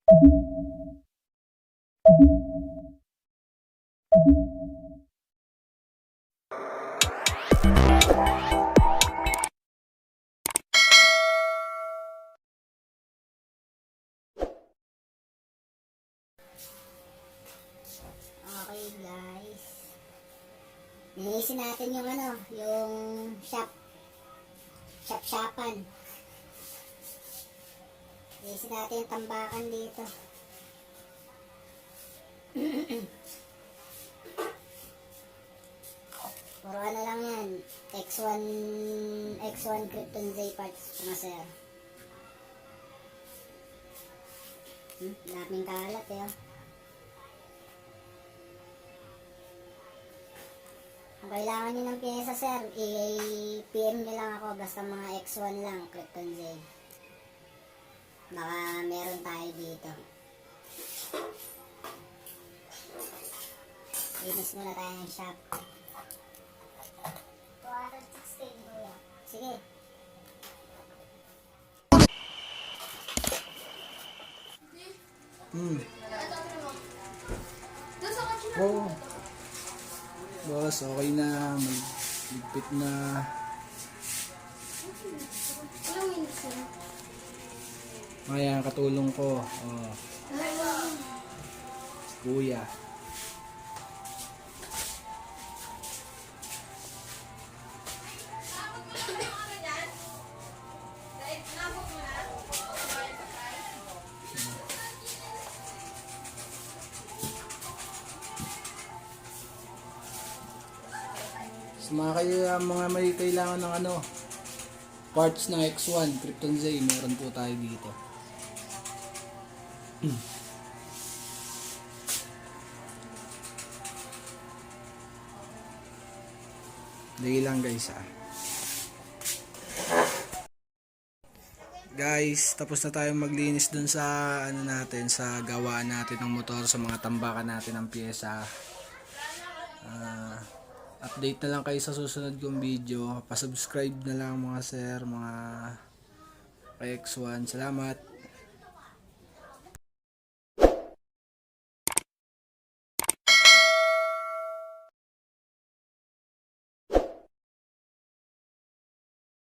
Okay guys. Nilisin natin yung yung shop-shopan. Nilisin natin yung tambakan dito. Puro lang yan. X1 Krypton Z parts mga sir. Daming kalat eh. Kung kailangan nyo ng pyesa sir, i-PM nyo lang ako. Basta mga X1 lang, Krypton Z. Baka meron tayo dito. Linis muna tayo ng shop. 216 kuya. Sige. Oh. Boss, okay na. Magligpit na. Ayan, katulong ko. Oh. Kuya. Sa mga may kailangan ng parts ng X1 Krypton Z, meron po tayo dito. Dali lang guys Guys, tapos na tayong maglinis dun sa sa gawaan natin ng motor, sa mga tambakan natin ng pyesa. Update na lang kayo sa susunod kong video. Pa-subscribe na lang mga sir, mga X1. Salamat.